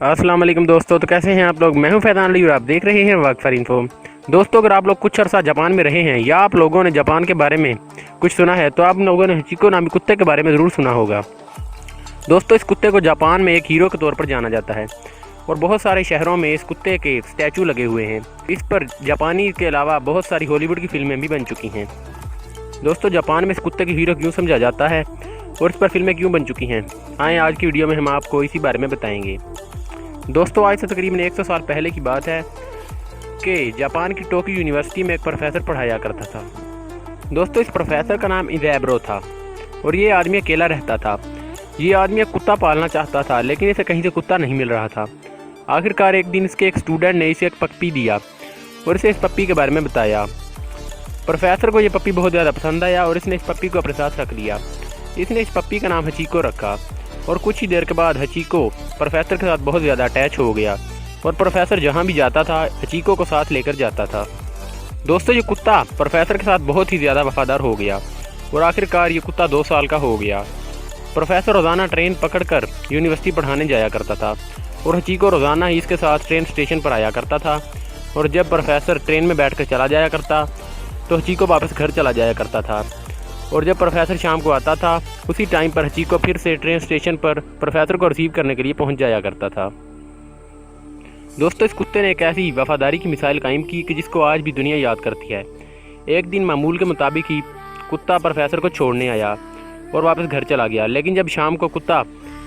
अस्सलाम वालेकुम दोस्तों। तो कैसे हैं आप लोग। मैं हूं फैज़ान अली और आप देख रहे हैं वक्त फॉर इन्फो। दोस्तों, अगर आप लोग कुछ अर्सा जापान में रहे हैं या आप लोगों ने जापान के बारे में कुछ सुना है तो आप लोगों ने हिचिको नामी कुत्ते के बारे में ज़रूर सुना होगा। दोस्तों, इस कुत्ते को जापान में एक हीरो के तौर पर जाना जाता है और बहुत सारे शहरों में इस कुत्ते के स्टैचू लगे हुए हैं। इस पर जापानी के अलावा बहुत सारी हॉलीवुड की फिल्में भी बन चुकी हैं। दोस्तों, जापान में इस कुत्ते की हीरो क्यों समझा जाता है और इस पर फिल्में क्यों बन चुकी हैं, आए आज की वीडियो में हम आपको इसी बारे में बताएंगे। दोस्तों, आज से तकरीबन 100 साल पहले की बात है कि जापान की टोक्यो यूनिवर्सिटी में एक प्रोफेसर पढ़ाया करता था। दोस्तों, इस प्रोफेसर का नाम इज़ेब्रो था और ये आदमी अकेला रहता था। ये आदमी एक कुत्ता पालना चाहता था लेकिन इसे कहीं से कुत्ता नहीं मिल रहा था। आखिरकार एक दिन इसके एक स्टूडेंट ने इसे एक पप्पी दिया और इसे इस पप्पी के बारे में बताया। प्रोफेसर को ये पप्पी बहुत ज़्यादा पसंद आया और इसने इस पप्पी को अपने साथ रख लिया। इसने इस पप्पी का नाम हचीको रखा और कुछ ही देर के बाद हचीको प्रोफेसर के साथ बहुत ज़्यादा अटैच हो गया और प्रोफेसर जहाँ भी जाता था हचीको को साथ लेकर जाता था। दोस्तों, ये कुत्ता प्रोफेसर के साथ बहुत ही ज़्यादा वफादार हो गया और आखिरकार ये कुत्ता 2 साल का हो गया। प्रोफेसर रोज़ाना ट्रेन पकड़कर यूनिवर्सिटी पढ़ाने जाया करता था और हचीको रोज़ाना ही इसके साथ ट्रेन स्टेशन पर आया करता था। और जब प्रोफेसर ट्रेन में बैठकर चला जाया करता तो हचीको वापस घर चला जाया करता था। और जब प्रोफेसर शाम को आता था उसी टाइम पर हचीको फिर से ट्रेन स्टेशन पर प्रोफेसर को रिसीव करने के लिए पहुंच जाया करता था। दोस्तों, इस कुत्ते ने एक ऐसी वफादारी की मिसाल कायम की कि जिसको आज भी दुनिया याद करती है। एक दिन मामूल के मुताबिक ही कुत्ता प्रोफेसर को छोड़ने आया और वापस घर चला गया, लेकिन जब शाम को कुत्ता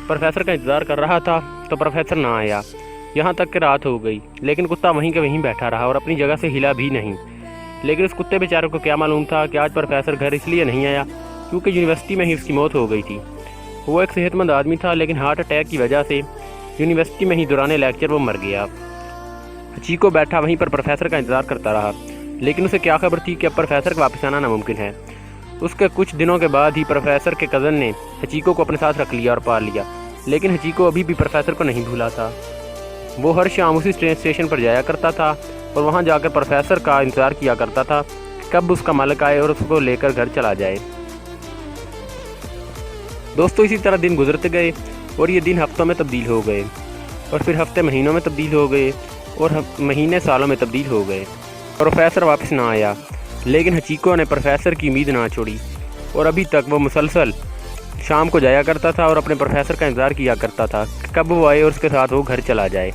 प्रोफेसर का इंतज़ार कर रहा था तो प्रोफेसर ना आया। यहाँ तक कि रात हो गई लेकिन कुत्ता वहीं के वहीं बैठा रहा और अपनी जगह से हिला भी नहीं। लेकिन उस कुत्ते बेचारे को क्या मालूम था कि आज प्रोफेसर घर इसलिए नहीं आया क्योंकि यूनिवर्सिटी में ही उसकी मौत हो गई थी। वो एक सेहतमंद आदमी था लेकिन हार्ट अटैक की वजह से यूनिवर्सिटी में ही दौरान लेक्चर वो मर गया। हचीको बैठा वहीं पर प्रोफेसर का इंतज़ार करता रहा, लेकिन उसे क्या खबर थी कि अब प्रोफेसर का वापस आना नामुमकिन है। उसके कुछ दिनों के बाद ही प्रोफेसर के कज़न ने हचीको को अपने साथ रख लिया और पाल लिया, लेकिन हचीको अभी भी प्रोफेसर को नहीं भूला था। वो हर शाम उसी ट्रेन स्टेशन पर जाया करता था और वहां जाकर प्रोफेसर का इंतज़ार किया करता था कब उसका मालिक आए और उसको लेकर घर चला जाए। दोस्तों, इसी तरह दिन गुजरते गए और ये दिन हफ्तों में तब्दील हो गए और फिर हफ्ते महीनों में तब्दील हो गए और महीने सालों में तब्दील हो गए। प्रोफेसर वापस ना आया, लेकिन हचीको ने प्रोफेसर की उम्मीद ना छोड़ी और अभी तक वो मुसलसल शाम को जाया करता था और अपने प्रोफेसर का इंतज़ार किया करता था कब वो आए और उसके साथ वो घर चला जाए।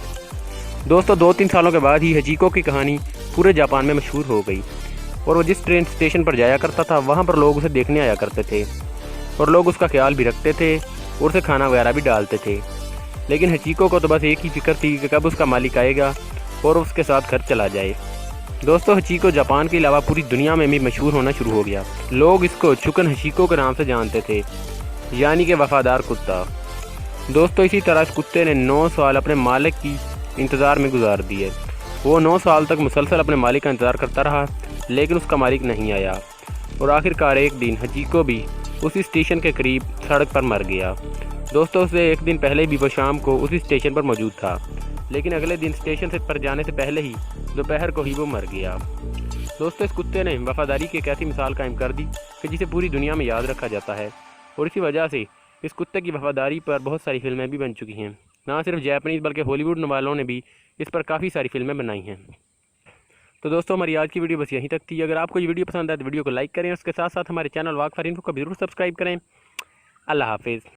दोस्तों, 2-3 सालों के बाद ही हचीको की कहानी पूरे जापान में मशहूर हो गई और वो जिस ट्रेन स्टेशन पर जाया करता था वहाँ पर लोग उसे देखने आया करते थे और लोग उसका ख्याल भी रखते थे और उसे खाना वगैरह भी डालते थे। लेकिन हचीको को तो बस एक ही फिक्र थी कि कब उसका मालिक आएगा और उसके साथ घर चला जाए। दोस्तों, हचीको जापान के अलावा पूरी दुनिया में भी मशहूर होना शुरू हो गया। लोग इसको छुकन हचीको के नाम से जानते थे, यानी कि वफादार कुत्ता। दोस्तों, इसी तरह इस कुत्ते ने 9 साल अपने मालिक की इंतज़ार में गुजार दिए। वो 9 साल तक मुसलसल अपने मालिक का इंतज़ार करता रहा लेकिन उसका मालिक नहीं आया और आखिरकार एक दिन हचीको भी उसी स्टेशन के करीब सड़क पर मर गया। दोस्तों, उससे एक दिन पहले भी वो शाम को उसी स्टेशन पर मौजूद था, लेकिन अगले दिन स्टेशन से पर जाने से पहले ही दोपहर को ही वो मर गया। दोस्तों, इस कुत्ते ने वफादारी की एक ऐसी मिसाल कायम कर दी कि जिसे पूरी दुनिया में याद रखा जाता है और इसी वजह से इस कुत्ते की वफादारी पर बहुत सारी फिल्में भी बन चुकी हैं। ना सिर्फ जापानीज़ बल्कि हॉलीवुड वालों ने भी इस पर काफ़ी सारी फिल्में बनाई हैं। तो दोस्तों, हमारी आज की वीडियो बस यहीं तक थी। अगर आपको ये वीडियो पसंद आए तो वीडियो को लाइक करें, उसके साथ साथ हमारे चैनल वक्त फॉर इन्फो को भी जरूर सब्सक्राइब करें। अल्लाह हाफिज़।